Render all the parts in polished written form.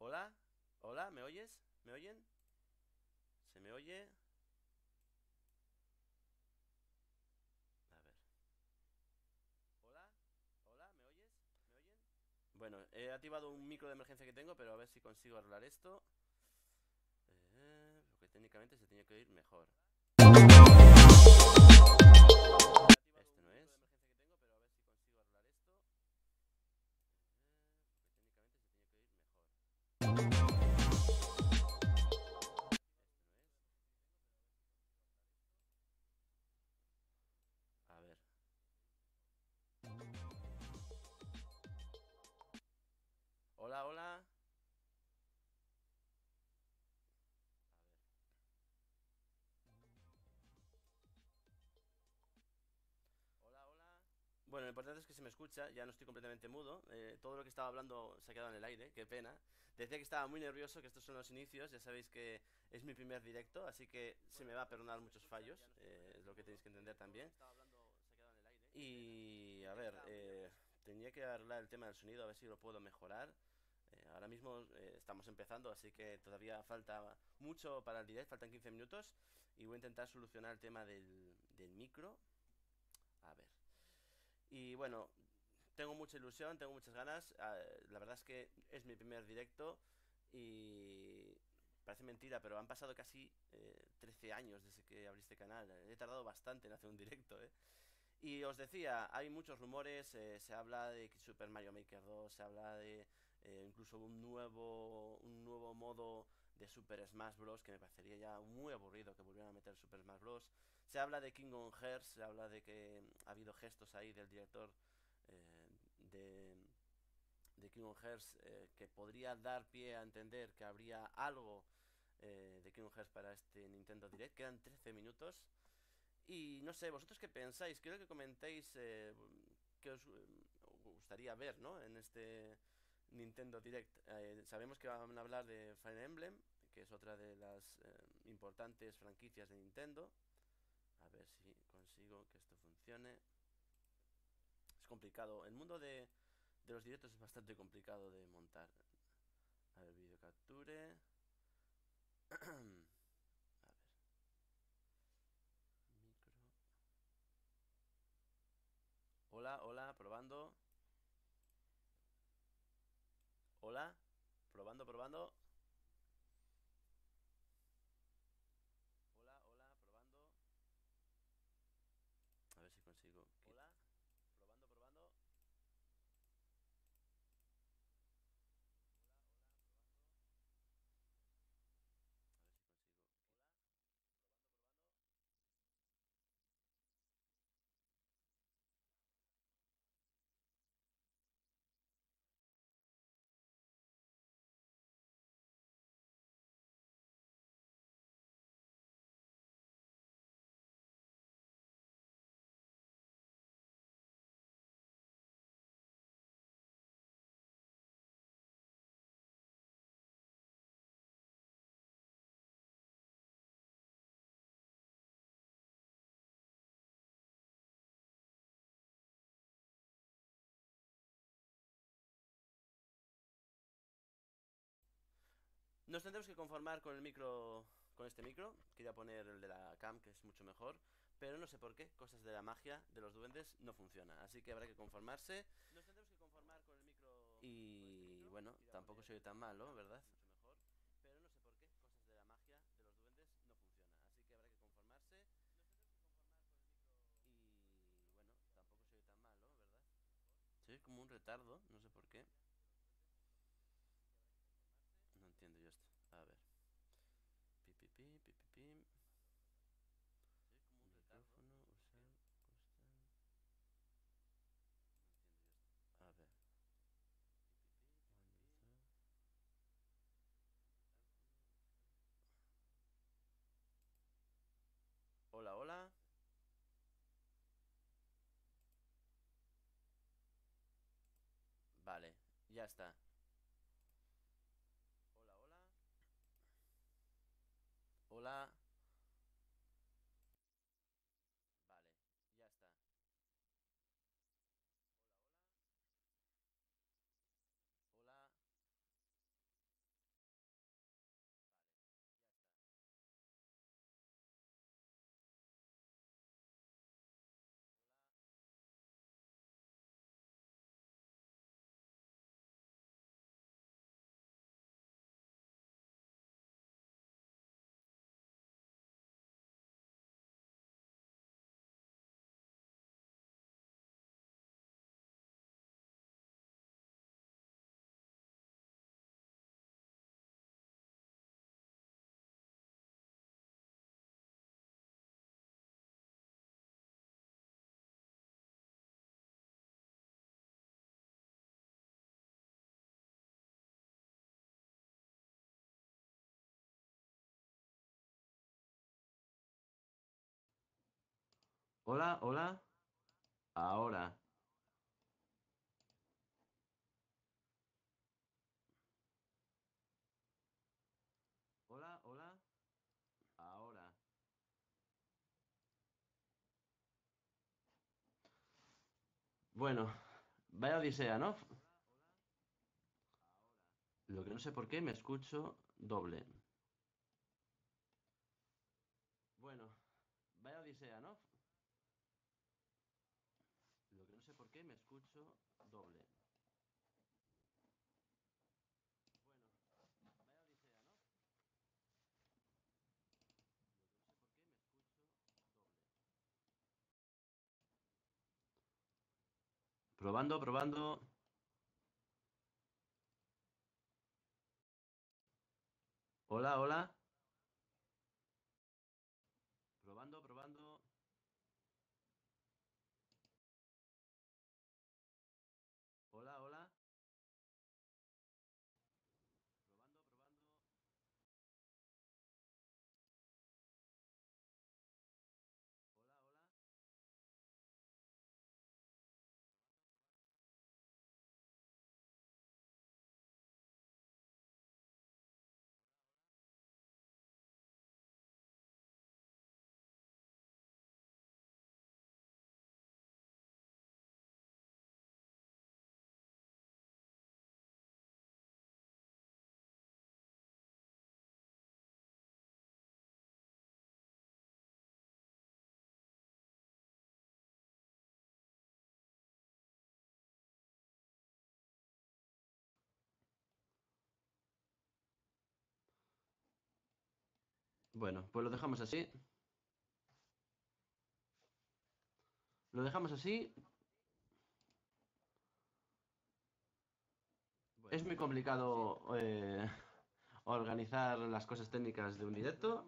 Hola, hola, ¿me oyes? ¿Me oyen? ¿Se me oye? A ver. Hola, hola, ¿me oyes? ¿Me oyen? Bueno, he activado un micro de emergencia que tengo, pero a ver si consigo arreglar esto. Porque técnicamente se tenía que oír mejor. Este no es. A ver. Hola, hola. Hola, hola. Bueno, lo importante es que se me escucha, ya no estoy completamente mudo. Todo lo que estaba hablando se ha quedado en el aire, qué pena. Decía que estaba muy nervioso, que estos son los inicios, ya sabéis que es mi primer directo, así que se me va a perdonar muchos fallos, es lo que tenéis que entender también. Y a ver, tenía que arreglar el tema del sonido, a ver si lo puedo mejorar. Ahora mismo estamos empezando, así que todavía falta mucho para el direct, faltan 15 minutos. Y voy a intentar solucionar el tema del micro. A ver. Y bueno, tengo mucha ilusión, tengo muchas ganas. La verdad es que es mi primer directo y parece mentira, pero han pasado casi 13 años desde que abrí este canal. He tardado bastante en hacer un directo, ¿eh? Y os decía, hay muchos rumores, se habla de que Super Mario Maker 2, se habla de incluso un nuevo modo de Super Smash Bros. Que me parecería ya muy aburrido que volvieran a meter Super Smash Bros. Se habla de Kingdom Hearts, se habla de que ha habido gestos ahí del director eh, de, de Kingdom Hearts que podría dar pie a entender que habría algo de Kingdom Hearts para este Nintendo Direct. Quedan 13 minutos. Y no sé, vosotros qué pensáis, quiero que comentéis qué os gustaría ver, ¿no? En este Nintendo Direct. Sabemos que van a hablar de Fire Emblem, que es otra de las importantes franquicias de Nintendo. A ver si consigo que esto funcione. Es complicado. El mundo de los directos es bastante complicado de montar. A ver, video capture. A ver, micro. Hola, hola, probando. Hola, probando, probando. Hola, hola, probando. A ver si consigo. Hola, probando, probando. A ver si consigo. Nos tendremos que conformar con el micro, con este micro. Quería poner el de la cam, que es mucho mejor. Pero no sé por qué, cosas de la magia de los duendes no funciona. Así que habrá que conformarse. Nos tendremos que conformar con el micro. Y bueno, tampoco soy tan malo, ¿verdad? Pero no sé por qué, cosas de la magia de los duendes no funciona. Así que habrá que conformarse. Y bueno, tampoco soy tan malo, ¿verdad? Sí, como un retardo, no sé por qué. No entiendo yo esto. A ver. Pi, pi, pi, pi, pi, pi. Micrófono, usar, costar. A ver. Hola, hola. Vale, ya está. Hola, hola. Hola. Vale, ya está. Hola. Hola, hola. Ahora. Hola, hola. Ahora. Bueno, vaya odisea, ¿no? Lo que no sé por qué me escucho doble. Bueno, vaya odisea, ¿no? Lo que no sé por qué me escucho doble. Probando, probando. Hola, hola. Probando, probando. Hola, hola. Bueno, pues lo dejamos así. Lo dejamos así. Es muy complicado organizar las cosas técnicas de un directo.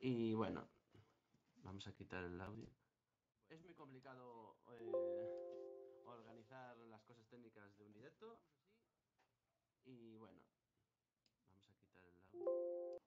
Y bueno, vamos a quitar el audio. Es muy complicado organizar las cosas técnicas de un directo. Y bueno, vamos a quitar el audio.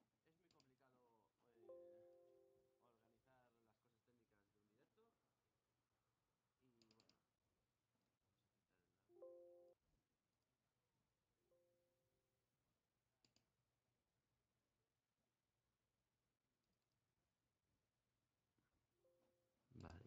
Vale,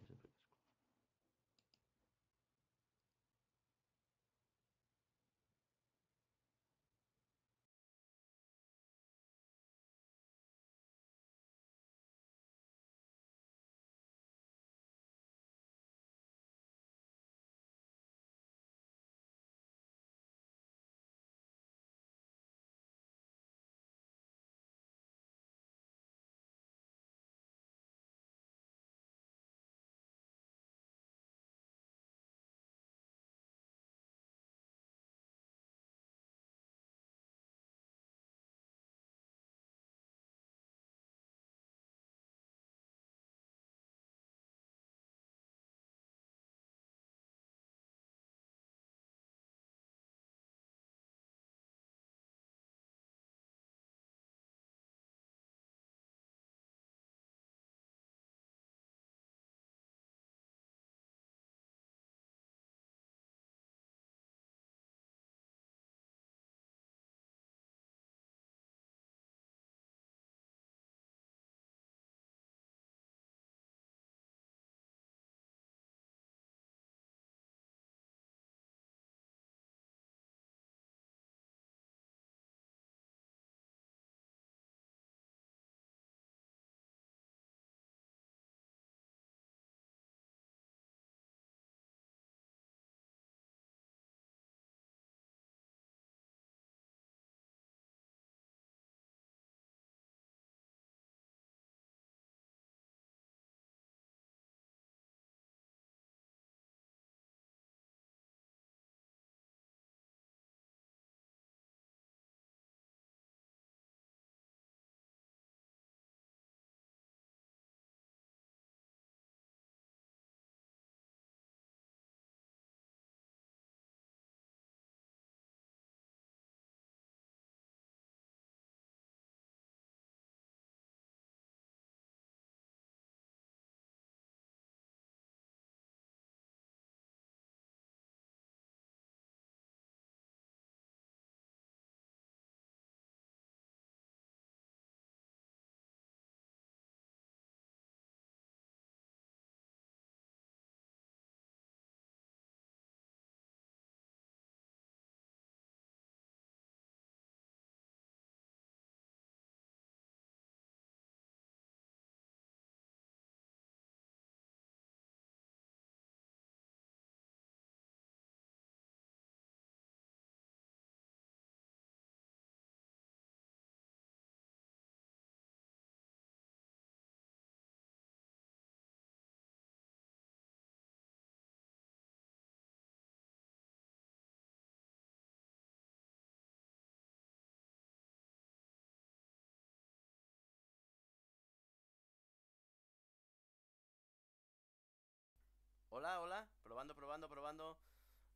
Hola, hola. Probando, probando, probando.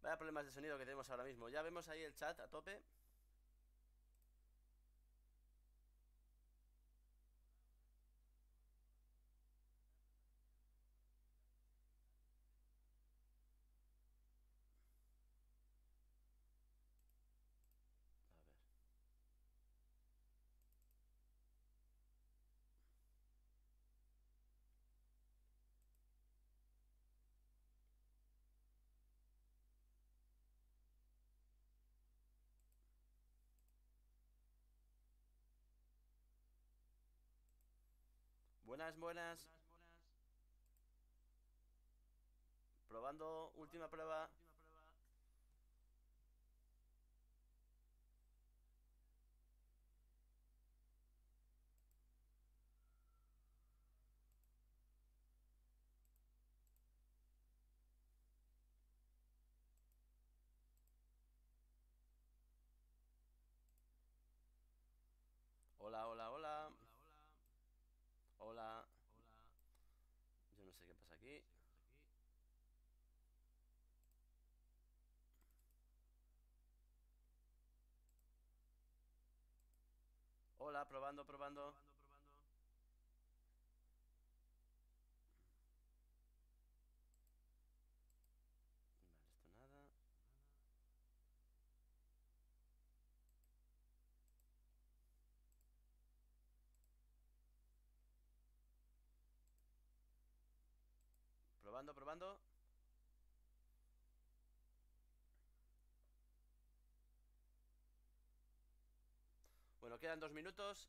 Vaya problemas de sonido que tenemos ahora mismo. Ya vemos ahí el chat a tope. A ver. Buenas, buenas. Probando, última prueba. Hola, hola, hola. Hola. Yo no sé qué pasa aquí. Hola, probando, probando. Vale, esto nada. Probando, probando. Bueno, quedan 2 minutos.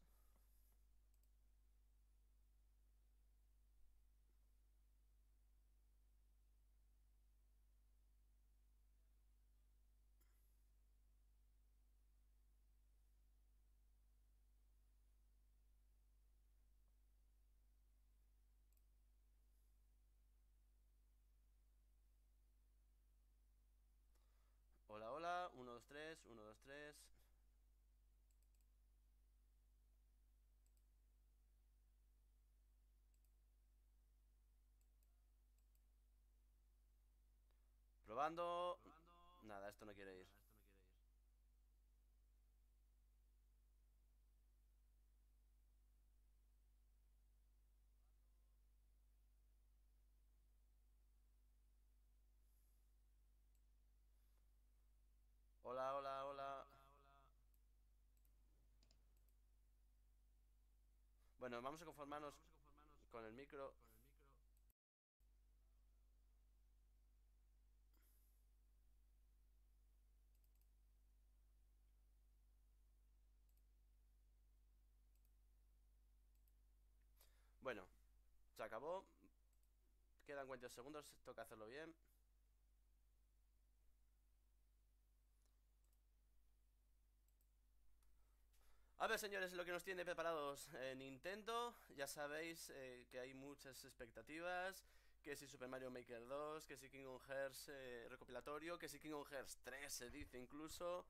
Hola, hola. 1, 2, 3. 1, 2, 3. Probando. Nada, esto no quiere ir. Hola, hola, hola. Bueno, vamos a conformarnos con el micro. Bueno, se acabó. Quedan 42 segundos. Toca hacerlo bien. A ver, señores, lo que nos tiene preparados Nintendo. Ya sabéis que hay muchas expectativas. Que si Super Mario Maker 2, que si Kingdom Hearts recopilatorio, que si Kingdom Hearts 3 se dice incluso.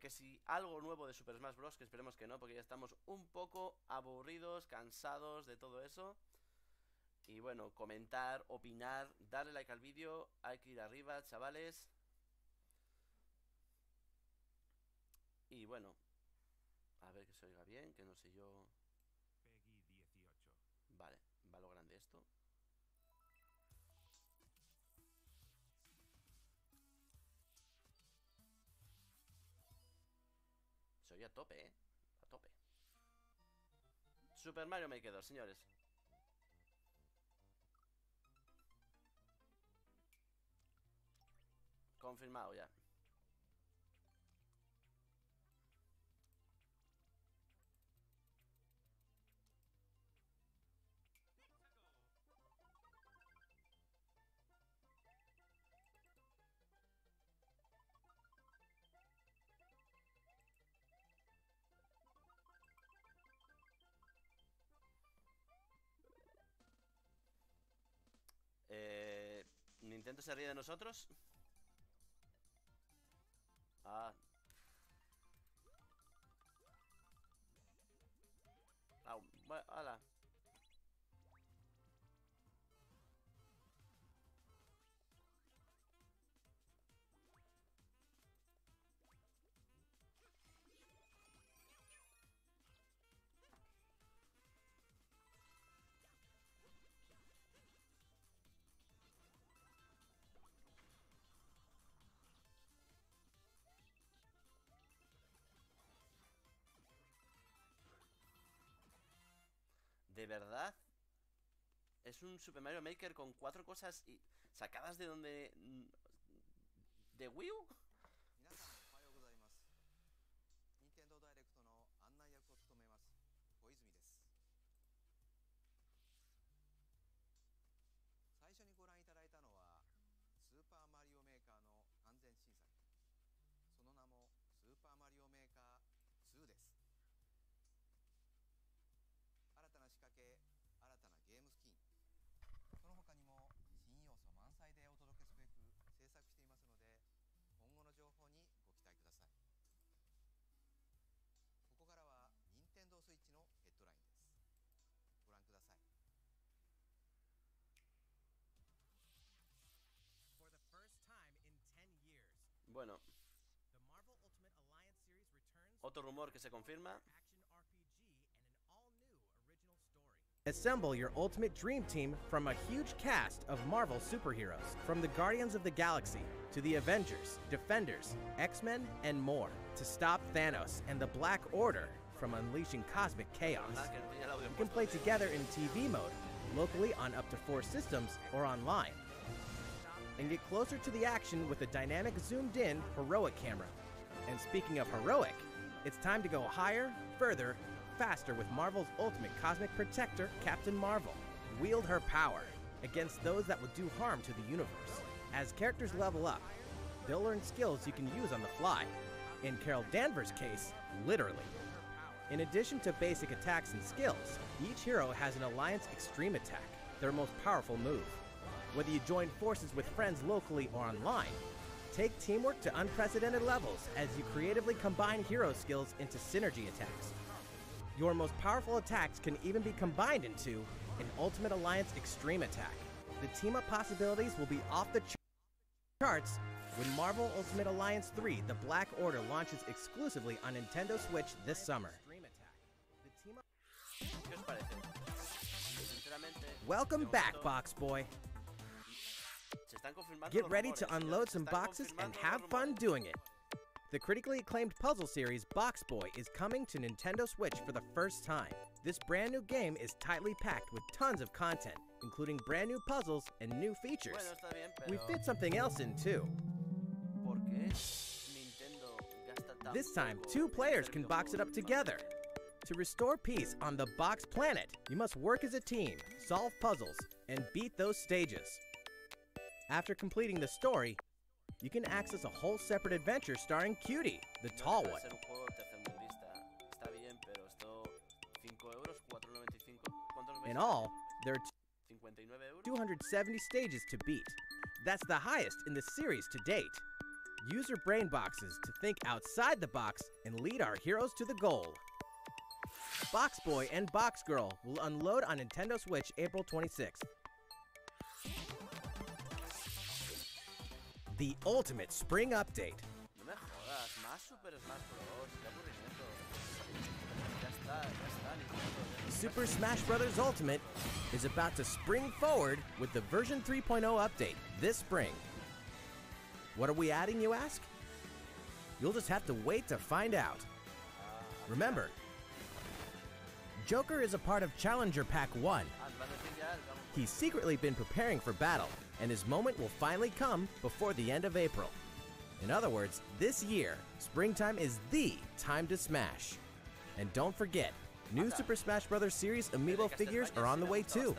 Que si algo nuevo de Super Smash Bros. Que esperemos que no, porque ya estamos un poco aburridos, cansados de todo eso. Y bueno, comentar, opinar, darle like al vídeo. Hay que ir arriba, chavales. Y bueno, a ver que se oiga bien, que no sé yo. Vale, va lo grande esto. Se oye a tope, a tope. Super Mario Maker 2, señores. Confirmado ya. ¿Nintendo se ríe de nosotros? Ah, bueno, ala. ¿De verdad? Es un Super Mario Maker con 4 cosas y sacadas de donde... ¿De Wii U? Bueno, otro rumor que se confirma. Assemble your ultimate dream team from a huge cast of Marvel superheroes, from the Guardians of the Galaxy to the Avengers, Defenders, X-Men, and more, to stop Thanos and the Black Order from unleashing cosmic chaos. You can play together in TV mode, locally on up to 4 systems, or online, and get closer to the action with a dynamic zoomed-in heroic camera. And speaking of heroic, it's time to go higher, further, faster with Marvel's ultimate cosmic protector, Captain Marvel. Wield her power against those that will do harm to the universe. As characters level up, they'll learn skills you can use on the fly. In Carol Danvers' case, literally. In addition to basic attacks and skills, each hero has an Alliance Extreme Attack, their most powerful move. Whether you join forces with friends locally or online, take teamwork to unprecedented levels as you creatively combine hero skills into synergy attacks. Your most powerful attacks can even be combined into an Ultimate Alliance Extreme Attack. The team-up possibilities will be off the charts when Marvel Ultimate Alliance 3: The Black Order launches exclusively on Nintendo Switch this summer. Welcome back, Box Boy. Get ready to unload some boxes and have fun doing it. The critically acclaimed puzzle series Box Boy is coming to Nintendo Switch for the first time. This brand new game is tightly packed with tons of content, including brand new puzzles and new features. We fit something else in too. This time, 2 players can box it up together. To restore peace on the Box Planet, you must work as a team, solve puzzles, and beat those stages. After completing the story, you can access a whole separate adventure starring Cutie, the tall one. In all, there are 270 stages to beat. That's the highest in the series to date. Use your brain boxes to think outside the box and lead our heroes to the goal. Box Boy and Box Girl will unload on Nintendo Switch April 26th. The ultimate spring update. Super Smash Bros. Ultimate is about to spring forward with the version 3.0 update this spring. What are we adding, you ask? You'll just have to wait to find out. Remember, Joker is a part of Challenger Pack 1. He's secretly been preparing for battle, and his moment will finally come before the end of April. In other words, this year, springtime is the time to smash. And don't forget, new Super Smash Bros. Series amiibo figures are on the way too.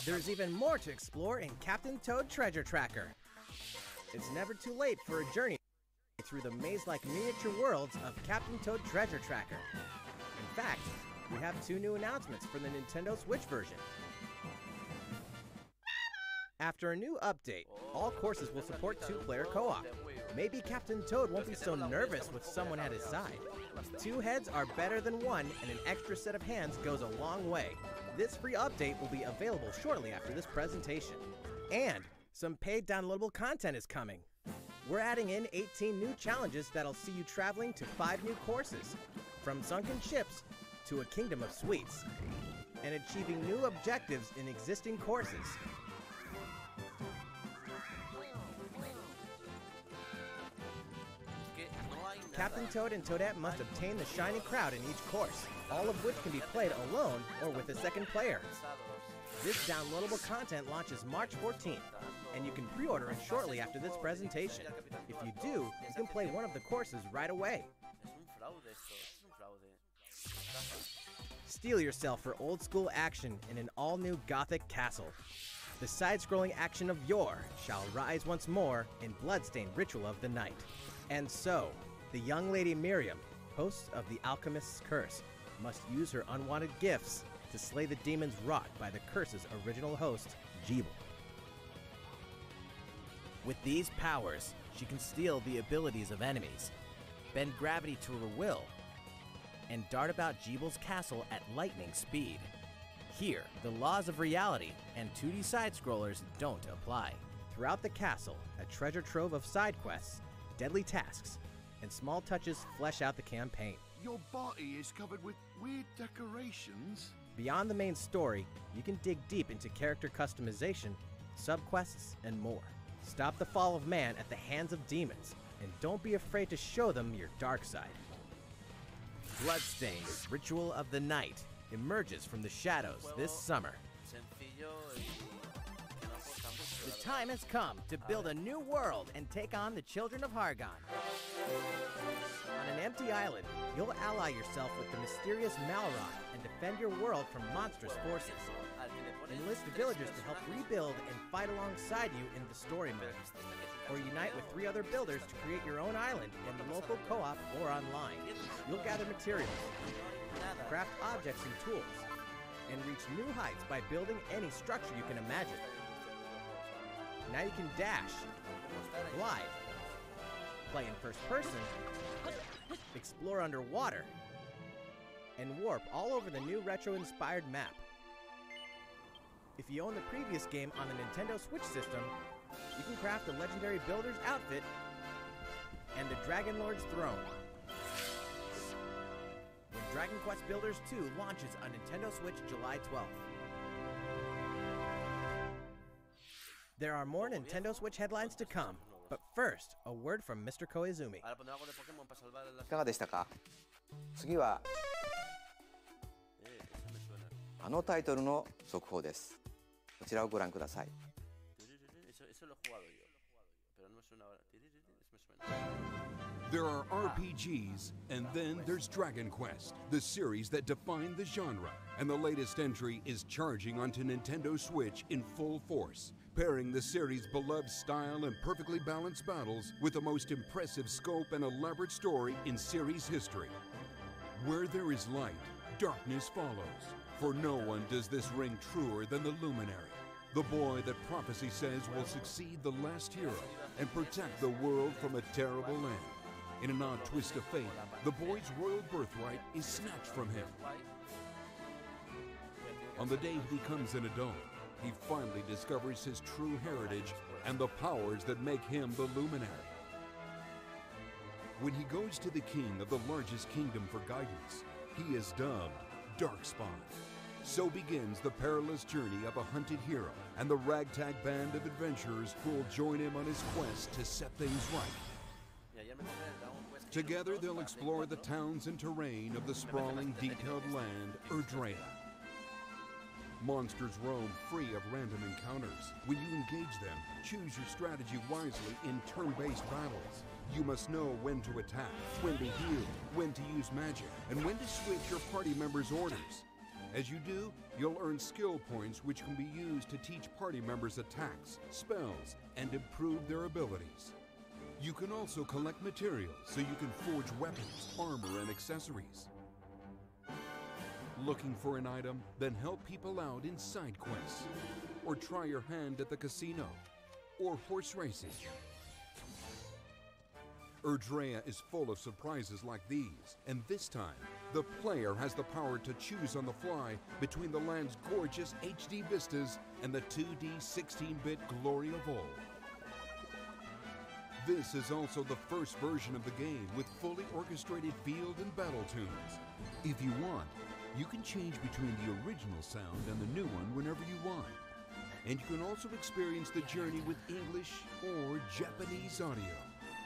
There's even more to explore in Captain Toad Treasure Tracker. It's never too late for a journey through the maze-like miniature worlds of Captain Toad Treasure Tracker. In fact, we have 2 new announcements for the Nintendo Switch version. After a new update, all courses will support 2-player co-op. Maybe Captain Toad won't be so nervous with someone at his side. 2 heads are better than 1, and an extra set of hands goes a long way. This free update will be available shortly after this presentation. And some paid downloadable content is coming. We're adding in 18 new challenges that'll see you traveling to 5 new courses, from sunken ships to a kingdom of sweets, and achieving new objectives in existing courses. Captain Toad and Toadette must obtain the shiny crowd in each course, all of which can be played alone or with a second player. This downloadable content launches March 14th, and you can pre-order it shortly after this presentation. If you do, you can play one of the courses right away. Steel yourself for old-school action in an all-new Gothic castle. The side-scrolling action of yore shall rise once more in bloodstained ritual of the night. And so, the young lady Miriam, host of the Alchemist's Curse, must use her unwanted gifts to slay the demons wrought by the curse's original host, Jeeble. With these powers, she can steal the abilities of enemies, bend gravity to her will, and dart about Jeeble's castle at lightning speed. Here, the laws of reality and 2D side-scrollers don't apply. Throughout the castle, a treasure trove of side quests, deadly tasks, and small touches flesh out the campaign. Your body is covered with weird decorations. Beyond the main story, you can dig deep into character customization, subquests, and more. Stop the fall of man at the hands of demons, and don't be afraid to show them your dark side. Bloodstained Ritual of the Night emerges from the shadows this summer. The time has come to build a new world and take on the children of Hargon. On an empty island, you'll ally yourself with the mysterious Malroth and defend your world from monstrous forces. Enlist villagers to help rebuild and fight alongside you in the story mode. Or unite with 3 other builders to create your own island in the local co-op or online. You'll gather materials, craft objects and tools, and reach new heights by building any structure you can imagine. Now you can dash, glide, play in first person, explore underwater, and warp all over the new retro-inspired map. If you own the previous game on the Nintendo Switch system, you can craft a legendary builder's outfit and the Dragon Lord's throne. When Dragon Quest Builders 2 launches on Nintendo Switch July 12th. There are more Nintendo Switch headlines to come, but first, a word from Mr. Koizumi. いかがでしたか？次はあのタイトルの速報です。こちらをご覧ください。There are RPGs, and then there's Dragon Quest, the series that defined the genre. And the latest entry is charging onto Nintendo Switch in full force, pairing the series' beloved style and perfectly balanced battles with the most impressive scope and elaborate story in series history. Where there is light, darkness follows. For no one does this ring truer than the Luminary, the boy that prophecy says will succeed the last hero and protect the world from a terrible end. In an odd twist of fate, the boy's royal birthright is snatched from him. On the day he becomes an adult, he finally discovers his true heritage and the powers that make him the Luminary. When he goes to the king of the largest kingdom for guidance, he is dubbed Darkspawn. So begins the perilous journey of a hunted hero and the ragtag band of adventurers who will join him on his quest to set things right. Together they'll explore the towns and terrain of the sprawling, detailed land, Erdrea. Monsters roam free of random encounters. When you engage them, choose your strategy wisely in turn-based battles. You must know when to attack, when to heal, when to use magic, and when to switch your party members' orders. As you do, you'll earn skill points which can be used to teach party members attacks, spells, and improve their abilities. You can also collect materials so you can forge weapons, armor, and accessories. Looking for an item? Then help people out in side quests. Or try your hand at the casino. Or horse racing. Erdrea is full of surprises like these, and this time, the player has the power to choose on the fly between the land's gorgeous HD vistas and the 2D 16-bit glory of old. This is also the first version of the game with fully orchestrated field and battle tunes. If you want, you can change between the original sound and the new one whenever you want. And you can also experience the journey with English or Japanese audio.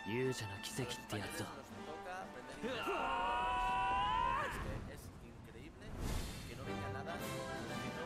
勇者の奇跡ってやつだ。Es increíble que no venga nada escrito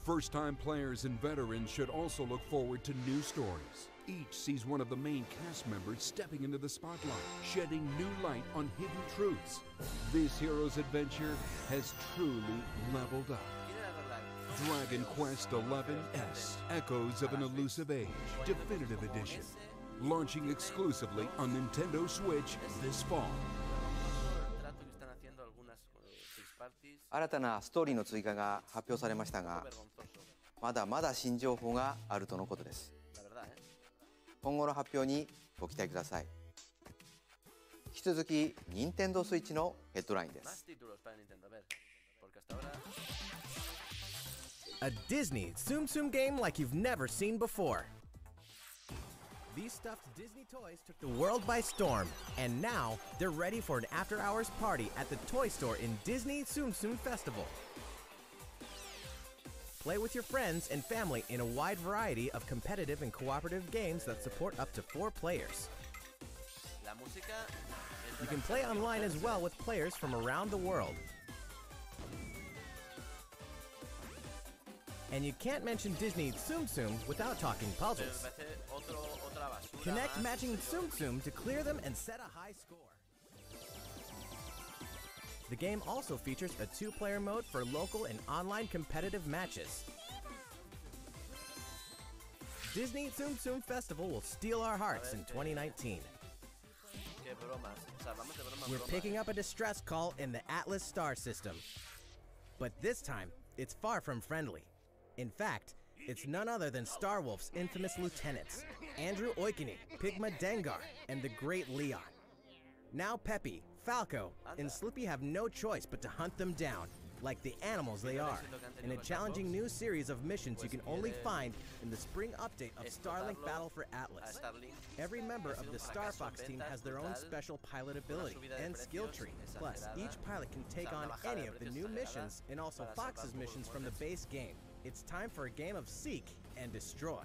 First-time players and veterans should also look forward to new stories. Each sees one of the main cast members stepping into the spotlight, shedding new light on hidden truths. This hero's adventure has truly leveled up. Dragon Quest XI, Echoes of an Elusive Age, Definitive Edition. Launching exclusively on Nintendo Switch this fall. 新たなストーリーの追加が発表されましたが、まだまだ新情報があるとのことです。今後の発表にご期待ください。引き続き、Nintendo Switch のヘッドラインです。A Disney Tsum Tsum game like you've never seen before. These stuffed Disney toys took the world by storm, and now they're ready for an after-hours party at the toy store in Disney Tsum Tsum Festival. Play with your friends and family in a wide variety of competitive and cooperative games that support up to 4 players. You can play online as well with players from around the world. And you can't mention Disney Tsum Tsum without talking puzzles. Connect matching Tsum Tsum to clear them and set a high score. The game also features a 2-player mode for local and online competitive matches. Disney Tsum Tsum Festival will steal our hearts in 2019. We're picking up a distress call in the Atlas star system. But this time, it's far from friendly. In fact, it's none other than Starwolf's infamous lieutenants, Andrew Oikini, Pigma Dengar, and the Great Leon. Now Peppy, Falco, and Slippy have no choice but to hunt them down, like the animals they are, in a challenging new series of missions you can only find in the spring update of Starlink Battle for Atlas. Every member of the Star Fox team has their own special pilot ability and skill tree. Plus, each pilot can take on any of the new missions and also Fox's missions from the base game. It's time for a game of seek and destroy.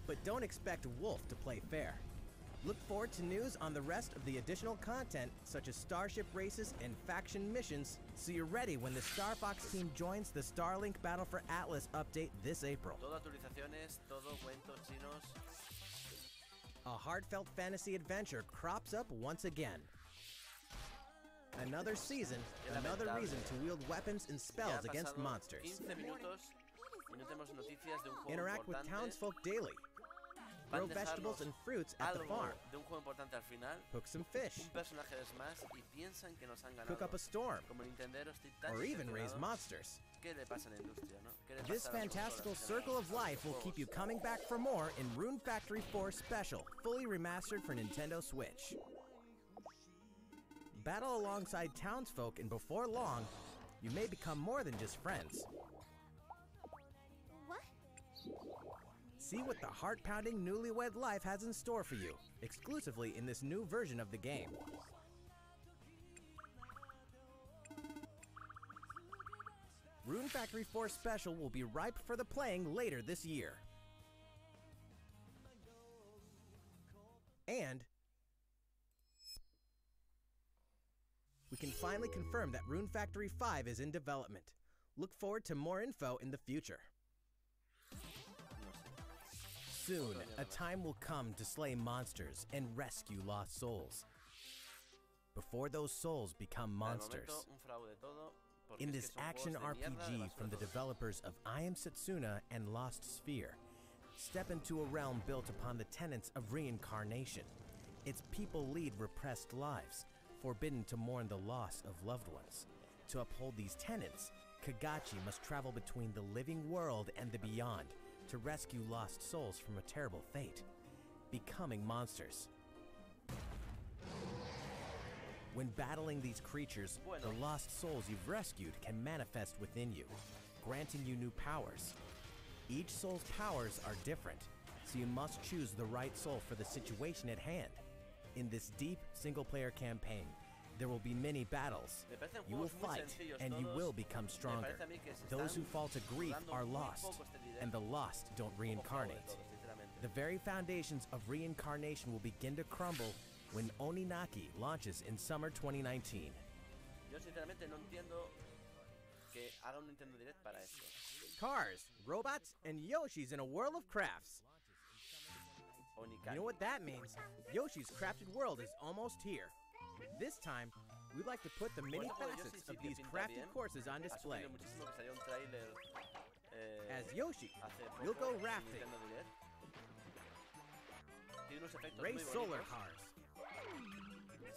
But don't expect Wolf to play fair. Look forward to news on the rest of the additional content, such as starship races and faction missions, so you're ready when the Star Fox team joins the Starlink Battle for Atlas update this April. A heartfelt fantasy adventure crops up once again. Another season, another reason to wield weapons and spells against monsters. Interact with townsfolk daily. Grow vegetables and fruits at the farm. Cook some fish. Cook up a storm. Or even raise monsters. This fantastical circle of life will keep you coming back for more in Rune Factory 4 Special, fully remastered for Nintendo Switch. Battle alongside townsfolk, and before long, you may become more than just friends. See what the heart-pounding newlywed life has in store for you, exclusively in this new version of the game. Rune Factory 4 Special will be ripe for the playing later this year. And we can finally confirm that Rune Factory 5 is in development. Look forward to more info in the future. Soon, a time will come to slay monsters and rescue lost souls. Before those souls become monsters. In this action RPG from the developers of I Am Setsuna and Lost Sphere, step into a realm built upon the tenets of reincarnation. Its people lead repressed lives, forbidden to mourn the loss of loved ones. To uphold these tenets, Kagachi must travel between the living world and the beyond, to rescue lost souls from a terrible fate, becoming monsters. When battling these creatures, the lost souls you've rescued can manifest within you, granting you new powers. Each soul's powers are different, so you must choose the right soul for the situation at hand. In this deep single-player campaign, there will be many battles. You will fight, and you will become stronger. Those who fall to grief are lost, and the lost don't reincarnate. The very foundations of reincarnation will begin to crumble when Oninaki launches in summer 2019. Yo sinceramente no entiendo que haga un Nintendo Direct para esto. Cars, robots, and Yoshi's in a world of crafts. You know what that means? Yoshi's Crafted World is almost here. This time, we'd like to put the many facets of these crafted courses on display. As Yoshi, you'll go rafting, race solar cars,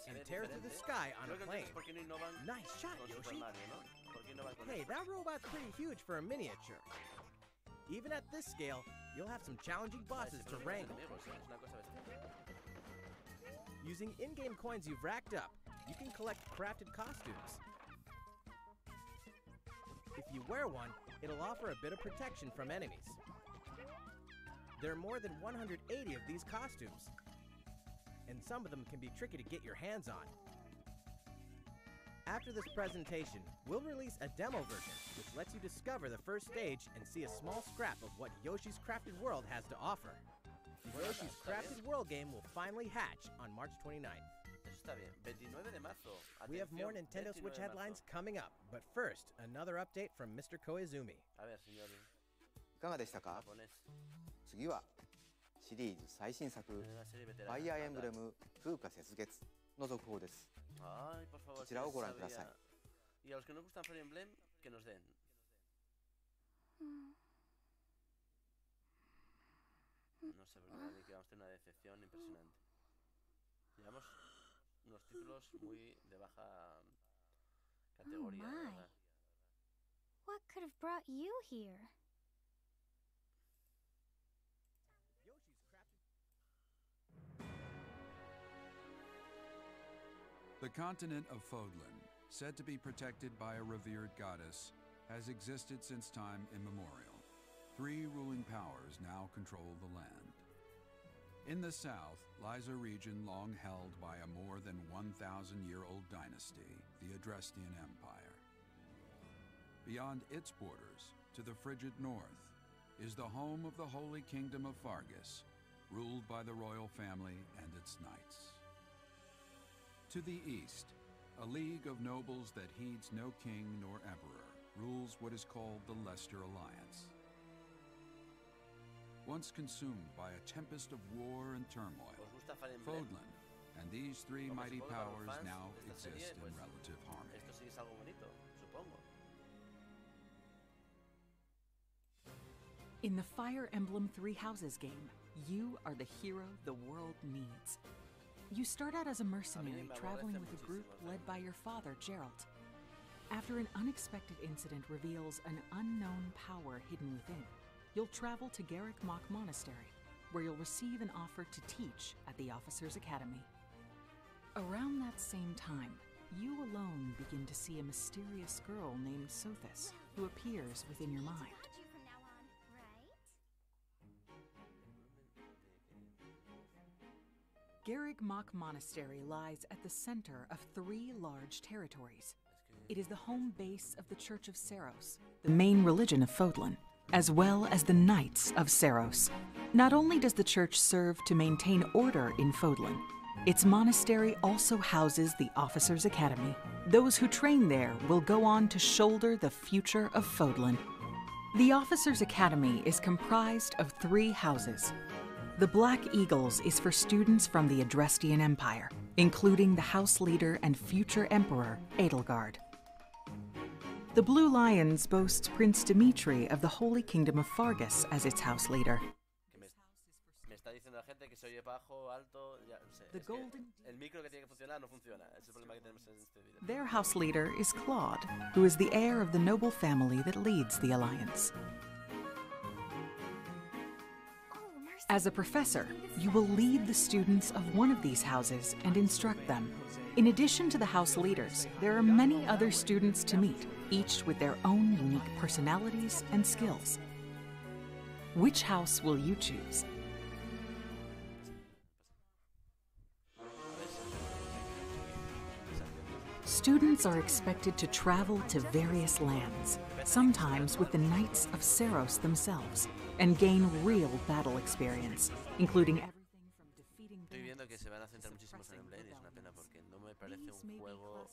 and tear through the sky on a plane. Nice shot, Yoshi. Hey, that robot's pretty huge for a miniature. Even at this scale, you'll have some challenging bosses to wrangle. Using in-game coins you've racked up, you can collect crafted costumes. If you wear one, it'll offer a bit of protection from enemies. There are more than 180 of these costumes, and some of them can be tricky to get your hands on. After this presentation, we'll release a demo version, which lets you discover the first stage and see a small scrap of what Yoshi's Crafted World has to offer. Yoshi's Crafted World game will finally hatch on March 29th. We have more Nintendo Switch headlines coming up, but first, another update from Mr. Koizumi. いかがでしたか？次はシリーズ最新作「Fire Emblem 風化雪月」の続報です。こちらをご覧ください。Y a los que no gustan Fire Emblem, que nos den. No sé, pero ni que vamos a tener una decepción impresionante. Llevamos unos títulos muy de baja categoría, ¿verdad? What could have brought you here? The continent of Fodlan, said to be protected by a revered goddess, has existed since time immemorial. 3 ruling powers now control the land. In the south lies a region long held by a more than 1,000-year-old dynasty, the Adrestian Empire. Beyond its borders, to the frigid north, is the home of the Holy Kingdom of Fargus, ruled by the royal family and its knights. To the east, a league of nobles that heeds no king nor emperor rules what is called the Leicester Alliance. Once consumed by a tempest of war and turmoil, Fodlan and these 3 mighty powers now exist in relative harmony. In the Fire Emblem 3 Houses game, you are the hero the world needs. You start out as a mercenary traveling with a group led by your father, Geralt. After an unexpected incident reveals an unknown power hidden within, you'll travel to Garrick Mach Monastery, where you'll receive an offer to teach at the Officers' Academy. Around that same time, you alone begin to see a mysterious girl named Sothis, who appears within your mind. Garrick Mach Monastery lies at the center of 3 large territories. It is the home base of the Church of Seiros, the main religion of Fodlan, as well as the Knights of Seiros. Not only does the church serve to maintain order in Fodlan, its monastery also houses the Officers' Academy. Those who train there will go on to shoulder the future of Fodlan. The Officers' Academy is comprised of 3 houses. The Black Eagles is for students from the Adrestian Empire, including the house leader and future emperor, Edelgard. The Blue Lions boasts Prince Dimitri of the Holy Kingdom of Fargus as its house leader. The Golden... Their house leader is Claude, who is the heir of the noble family that leads the Alliance. As a professor, you will lead the students of one of these houses and instruct them. In addition to the house leaders, there are many other students to meet, each with their own unique personalities and skills. Which house will you choose? Students are expected to travel to various lands, sometimes with the Knights of Ceros themselves, and gain real battle experience, including everything from defeating Estoy viendo que se van a centrar muchísimo en Fire Emblem y es una pena porque no me parece un juego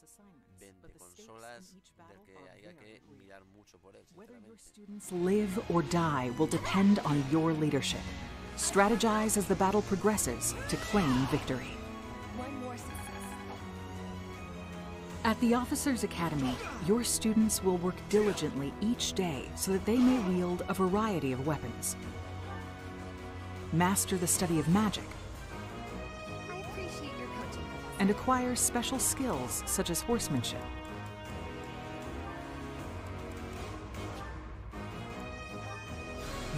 20 consolas del que haya que mirar mucho por él, Whether your sinceramente. students live or die will depend on your leadership. Strategize as the battle progresses to claim victory. One more success. At the Officers Academy, your students will work diligently each day so that they may wield a variety of weapons. Master the study of magic I appreciate your coaching. and acquire special skills such as horsemanship.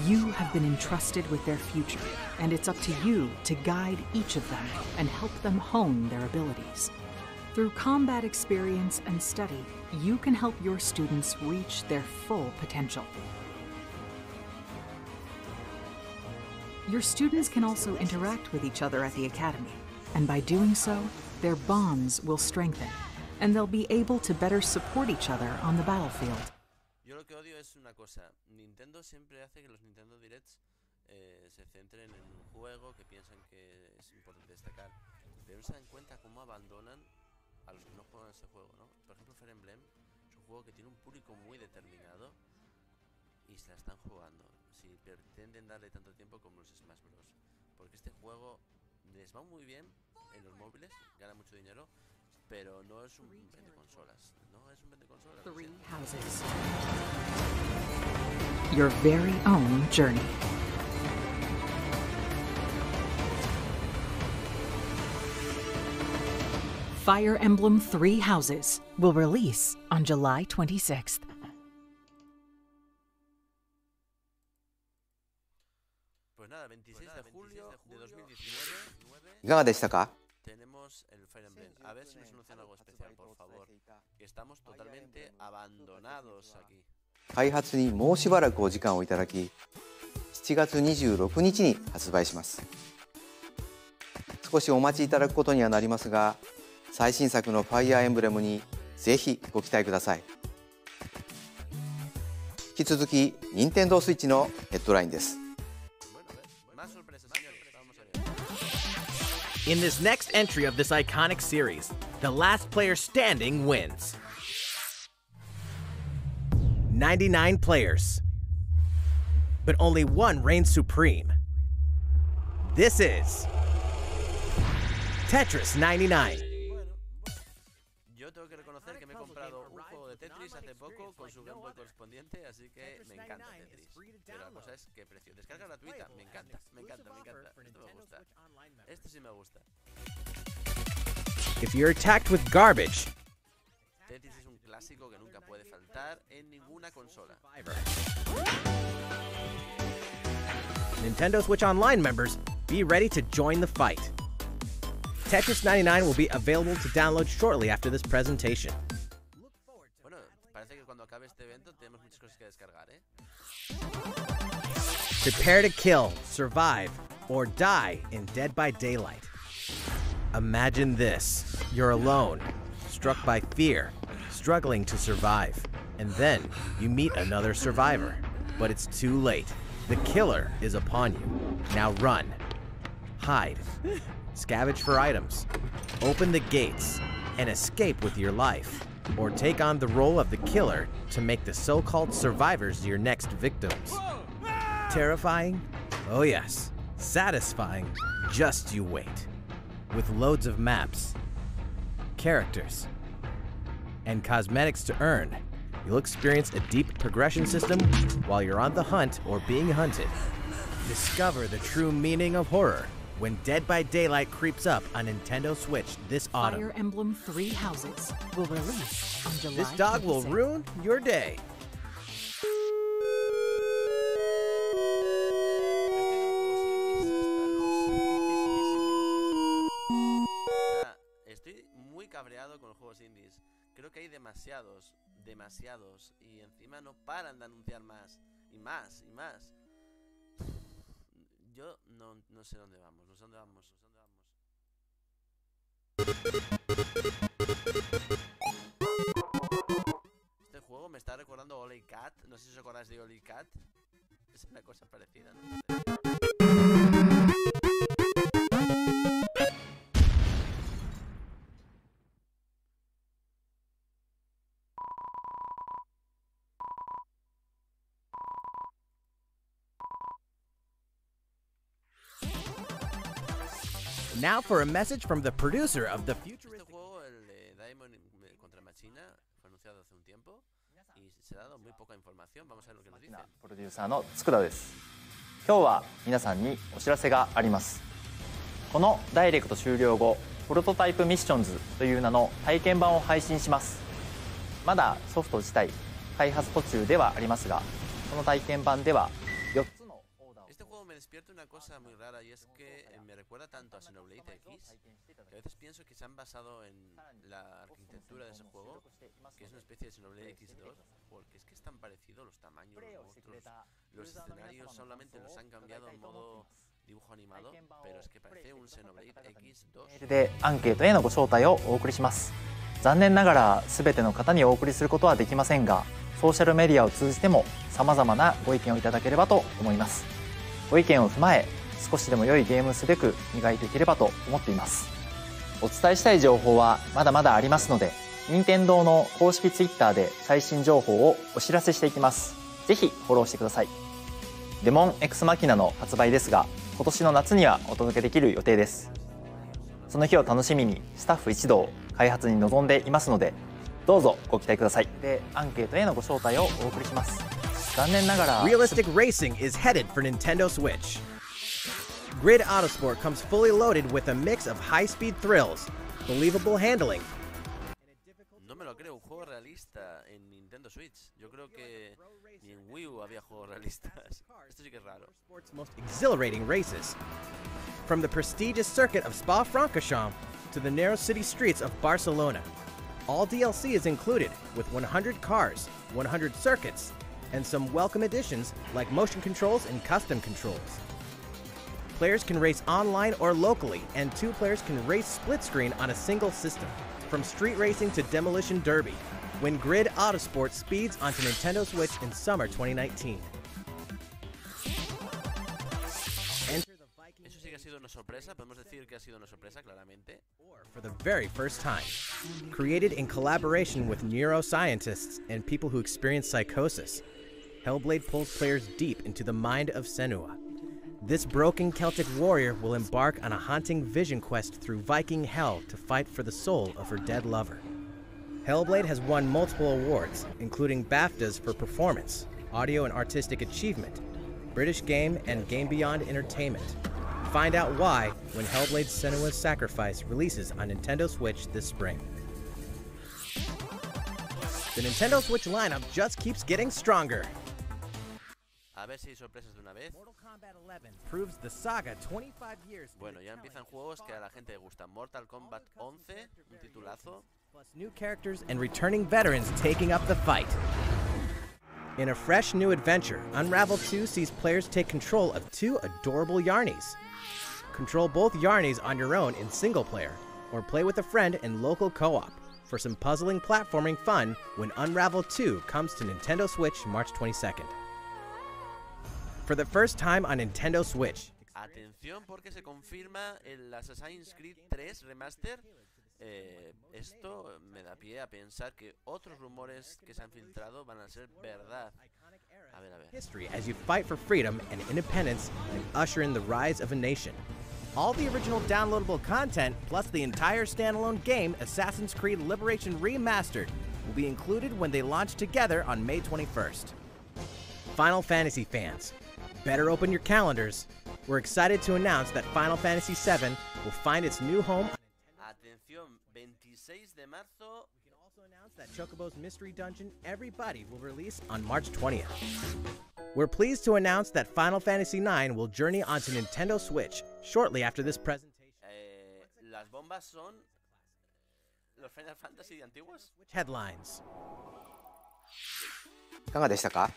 You have been entrusted with their future, and it's up to you to guide each of them and help them hone their abilities. Through combat experience and study, you can help your students reach their full potential. Your students can also interact with each other at the Academy, and by doing so, their bonds will strengthen, and they'll be able to better support each other on the battlefield. Yo lo que odio es una cosa. Nintendo siempre hace que los Nintendo Directs se centren en un juego que piensan que es importante destacar, pero no se dan cuenta cómo abandonan a los que no juegan ese juego, ¿no? Por ejemplo, Fire Emblem es un juego que tiene un público muy determinado y se la están jugando si pretenden darle tanto tiempo como los Smash Bros. Porque este juego les va muy bien en los móviles, gana mucho dinero, pero no es un vende consolas. No es un vende consolas. Three houses. Your very own journey. Fire Emblem Three Houses will release on July 26th. Pues nada, 26 de julio de 2019 いかがでしたか？ tenemos el Fire Emblem. A ver si nos soluciona algo especial, por favor. Que estamos totalmente abandonados aquí. 開発にもうしばらくお時間をいただき、7月26日に発売します。少しお待ちいただくことにはなりますが、最新作のファイアーエンブレムにぜひご期待ください。引き続き、任天堂スイッチのヘッドラインです。 Bueno, a ver, más sorpresas, señores. Vamos a ver. In this next entry of this iconic series, the last player standing wins. 99 players. But only one reigns supreme. This is Tetris 99. Yo tengo que reconocer que me he comprado un juego de Tetris hace poco con su Game Boy correspondiente, así que me encanta Tetris. Pero la cosa es que precio. Descarga gratuita, me encanta, me encanta, me encanta. Esto me gusta. Esto sí me gusta. If you're attacked with garbage, Tetris es un clásico que nunca puede faltar en ninguna consola. Nintendo Switch Online members, be ready to join the fight. Tetris 99 will be available to download shortly after this presentation. Bueno, parece que cuando acabe este evento tenemos muchas cosas que descargar, ¿eh? Prepare to kill, survive, or die in Dead by Daylight. Imagine this. You're alone, struck by fear, struggling to survive. And then you meet another survivor. But it's too late. The killer is upon you. Now run. Hide. Scavenge for items. Open the gates and escape with your life. Or take on the role of the killer to make the so-called survivors your next victims. Terrifying? Oh yes. Satisfying? Just you wait. With loads of maps, characters, and cosmetics to earn, you'll experience a deep progression system while you're on the hunt or being hunted. Discover the true meaning of horror when Dead by Daylight creeps up on Nintendo Switch this autumn. Fire Emblem Three Houses will release on July This dog will 26th. ruin your day. Estoy demasiados, y encima no paran de anunciar más, y más, y más. Yo no sé dónde vamos, no sé dónde vamos. Este juego me está recordando Olay Cat, no sé si os acordáis de Olay Cat. Es una cosa parecida, ¿no? Now for a message from the producer of the futuristic... Este juego, el de Diamond contra Machina, fue anunciado hace un tiempo y se ha dado muy poca información. Vamos a ver lo que nos dicen. プロデューサーの佃です。今日は皆さんにお知らせがあります。このダイレクト終了後、プロトタイプミッションズという名の体験版を配信します。まだソフト自体開発途中ではありますが、この体験版では4つのオーダーを。 Este juego me despierta una cosa muy rara y es que me recuerda tanto a Xenoblade X que a veces pienso que se han basado en la arquitectura de ese juego, que es una especie de Xenoblade X2, porque es que es tan parecido los tamaños, los monstruos, los escenarios solamente los han cambiado en modo dibujo animado, pero es que parece un Xenoblade X2. でアンケートへのご招待をお送りします。残念ながら全ての方にお送りすることはできませんが、ソーシャルメディアを通じても様々なご意見をいただければと思います。ご意見を踏まえ、少しでも良いゲームすべく磨いていければと思っています。お伝えしたい情報はまだまだありますので、任天堂の公式ツイッターで最新情報をお知らせしていきます。ぜひフォローしてください。デモン X マキナの発売ですが、今年の夏にはお届けできる予定です。その日を楽しみにスタッフ一同開発に臨んでいますので、どうぞご期待ください。で、アンケートへのご招待をお送りします。残念ながら Realistic racing is headed for Nintendo Switch. Grid Autosport comes fully loaded with a mix of high-speed thrills, believable handling. No me lo creo, un juego realista en Nintendo Switch. Yo creo que ni en Wii U había juegos realistas. Esto sí que es raro. Sport's most exhilarating races. From the prestigious circuit of Spa-Francorchamps to the narrow city streets of Barcelona. All DLC is included with 100 cars, 100 circuits, and some welcome additions like motion controls and custom controls. Players can race online or locally, and 2 players can race split screen on a single system. From street racing to demolition derby, when Grid Autosport speeds onto Nintendo Switch in summer 2019. Eso sí que ha sido una sorpresa, podemos decir que ha sido una sorpresa claramente. For the very first time. Created in collaboration with neuroscientists and people who experience psychosis, Hellblade pulls players deep into the mind of Senua. This broken Celtic warrior will embark on a haunting vision quest through Viking hell to fight for the soul of her dead lover. Hellblade has won multiple awards, including BAFTAs for performance, audio and artistic achievement, British Game, and Game Beyond Entertainment. Find out why when Hellblade Senua's Sacrifice releases on Nintendo Switch this spring. The Nintendo Switch lineup just keeps getting stronger. A ver si hay sorpresas de una vez. Mortal Kombat 11 proves the saga 25 years. Bueno, ya empiezan juegos que a la gente le gustan. Mortal Kombat 11, un titulazo. Plus new characters and returning veterans taking up the fight. In a fresh new adventure, Unravel 2 sees players take control of 2 adorable Yarnies. Control both Yarnies on your own in single player, or play with a friend in local co-op for some puzzling platforming fun when Unravel 2 comes to Nintendo Switch March 22nd. For the first time on Nintendo Switch. Atención porque se confirma el Assassin's Creed 3 Remaster. Esto me da pie a pensar que otros rumores que se han filtrado van a ser verdad. A ver. History as you fight for freedom and independence and usher in the rise of a nation. All the original downloadable content, plus the entire standalone game, Assassin's Creed Liberation Remastered, will be included when they launch together on May 21st. Final Fantasy fans, better open your calendars. We're excited to announce that Final Fantasy VII will find its new home. Atención, 26 de marzo. We can also announce that Chocobo's Mystery Dungeon Everybody will release on March 20th. We're pleased to announce that Final Fantasy IX will journey onto Nintendo Switch shortly after this presentation. Las bombas son los Final Fantasy antiguos. Headlines. いかがでしたか？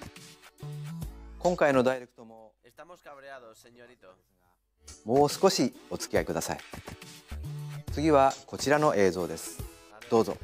今回のダイレクトも Estamos cabreados, señorito. もう少しお付き合いください。次はこちらの映像です。どうぞ。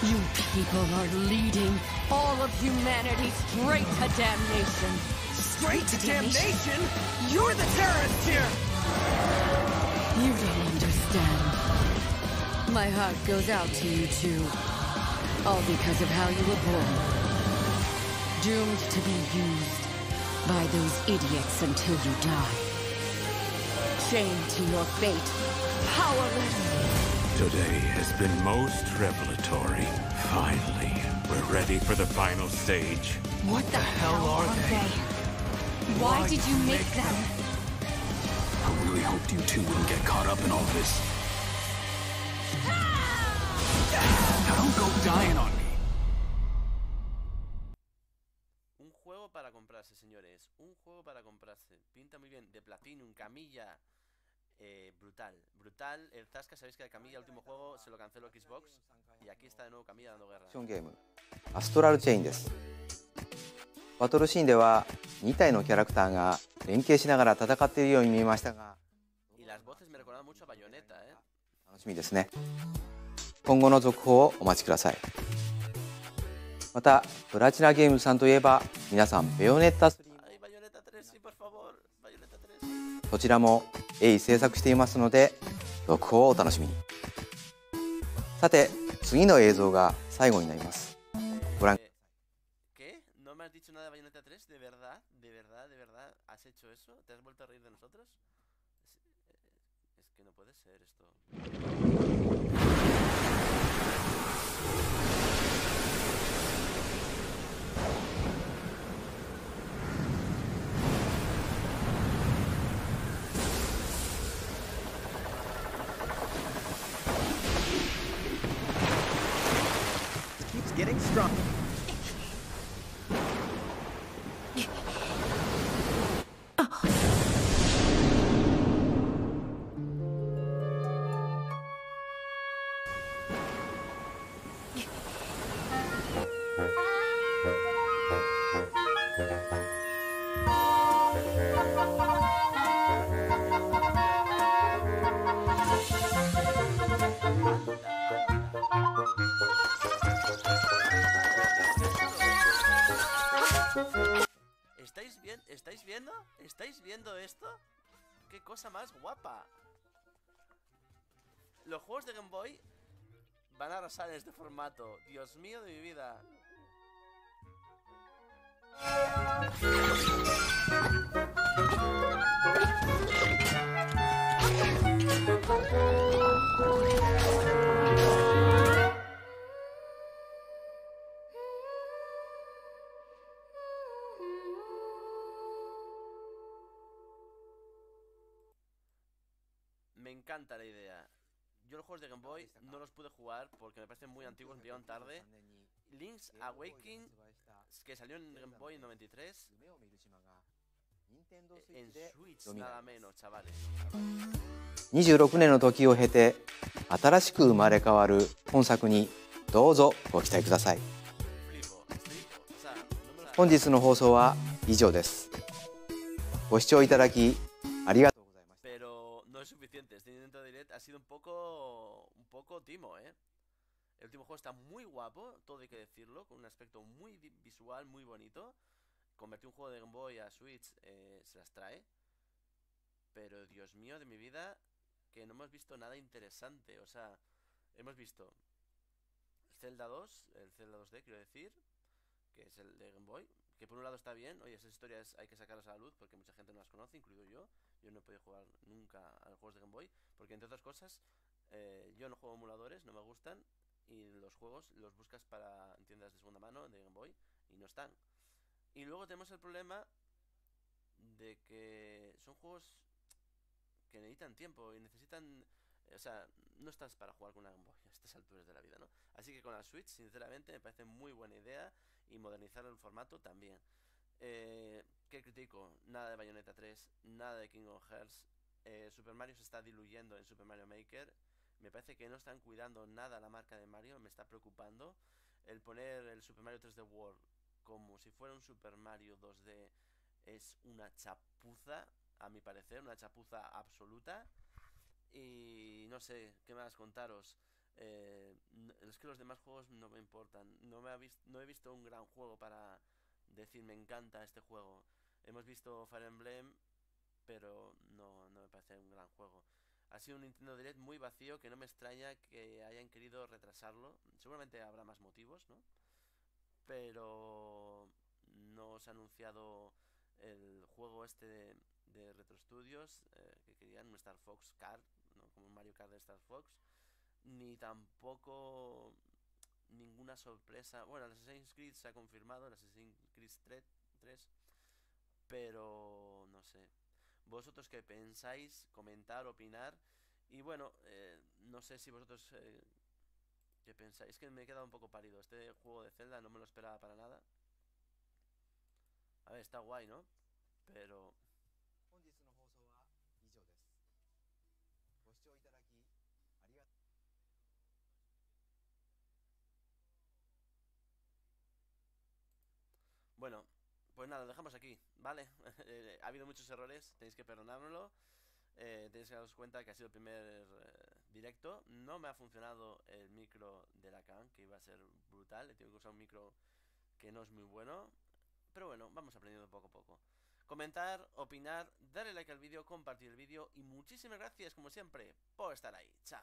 You people are leading all of humanity straight to damnation. Straight to damnation? You're the terrorist here! You don't understand. My heart goes out to you two. All because of how you were born. Doomed to be used by those idiots until you die. Chained to your fate. Powerless. Today has been most revelatory. Finally, we're ready for the final stage. What the hell are they? Why did you make them? I really hoped you two wouldn't get caught up in all this. Now don't go dying on me. Un juego para comprarse, señores. Un juego para comprarse. Pinta muy bien. De Platinum, camilla. Brutal, brutal. El Zasca, sabéis que la camilla, el último juego, se lo canceló Xbox. Y aquí está de nuevo camilla dando guerra. ゲームアストラルチェインです。バトルシーンでは2体のキャラクターが連携しながら戦っているように見えましたが、楽しみですね。今後の続報をお待ちください。またプラチナゲームズさんといえば皆さんベヨネッタ3こちらも鋭意制作していますので続報をお楽しみに。さて次の映像が最後になります。ご覧。¿Qué? ¿No me has dicho nada de Bayonetta 3? ¿De verdad? ¿De verdad? ¿De verdad? ¿Has hecho eso? ¿Te has vuelto a reír de nosotros? Es que no puede ser esto. Getting stronger. ¿Estáis viendo esto? ¡Qué cosa más guapa! Los juegos de Game Boy van a arrasar en este formato. Dios mío de mi vida. Me encanta la idea. Yo los juegos de Game Boy no los pude jugar porque me parecen muy antiguos, me llegaron tarde. Link's Awakening, que salió en Game Boy en 93. En Switch nada menos, chavales. 26年の時を経て新しく生まれ変わる本作にどうぞご期待ください。本日の放送は以上です。ご視聴いただきありがとうございました。 Pero no es suficiente. Este Nintendo Direct ha sido un poco timo, ¿eh? El último juego está muy guapo, todo hay que decirlo, con un aspecto muy visual, muy bonito. Convertir un juego de Game Boy a Switch se las trae. Pero Dios mío de mi vida, que no hemos visto nada interesante. O sea, hemos visto Zelda 2, el Zelda 2D quiero decir, que es el de Game Boy, que por un lado está bien. Oye, esas historias hay que sacarlas a la luz porque mucha gente no las conoce, incluido yo. Yo no he podido jugar nunca a los juegos de Game Boy porque, entre otras cosas, yo no juego emuladores, no me gustan, y los juegos los buscas para tiendas de segunda mano de Game Boy y no están. Y luego tenemos el problema de que son juegos que necesitan tiempo y necesitan... O sea, no estás para jugar con una Game Boy a estas alturas de la vida, ¿no? Así que con la Switch, sinceramente, me parece muy buena idea, y modernizar el formato también. ¿Qué critico? Nada de Bayonetta 3, nada de Kingdom Hearts. Super Mario se está diluyendo en Super Mario Maker. Me parece que no están cuidando nada la marca de Mario, me está preocupando. El poner el Super Mario 3D World como si fuera un Super Mario 2D es una chapuza, a mi parecer, una chapuza absoluta. Y no sé, ¿qué más contaros? Es que los demás juegos no me importan. No he visto un gran juego para decir me encanta este juego. Hemos visto Fire Emblem, pero no me parece un gran juego. Ha sido un Nintendo Direct muy vacío, que no me extraña que hayan querido retrasarlo. Seguramente habrá más motivos, ¿no? Pero no se ha anunciado el juego este de Retro Studios, que querían un Star Fox Kart, ¿no? Como un Mario Kart de Star Fox. Ni tampoco ninguna sorpresa. Bueno, el Assassin's Creed se ha confirmado, el Assassin's Creed 3, pero no sé. ¿Vosotros qué pensáis? Comentar, opinar. Y bueno, no sé si vosotros qué pensáis. Es que me he quedado un poco pálido. Este juego de Zelda no me lo esperaba para nada. A ver, está guay, ¿no? Pero... Bueno, pues nada, lo dejamos aquí, ¿vale? Ha habido muchos errores, tenéis que perdonármelo. Tenéis que daros cuenta que ha sido el primer directo. No me ha funcionado el micro de la cam, que iba a ser brutal. He tenido que usar un micro que no es muy bueno. Pero bueno, vamos aprendiendo poco a poco. Comentar, opinar, darle like al vídeo, compartir el vídeo. Y muchísimas gracias, como siempre, por estar ahí. Chao.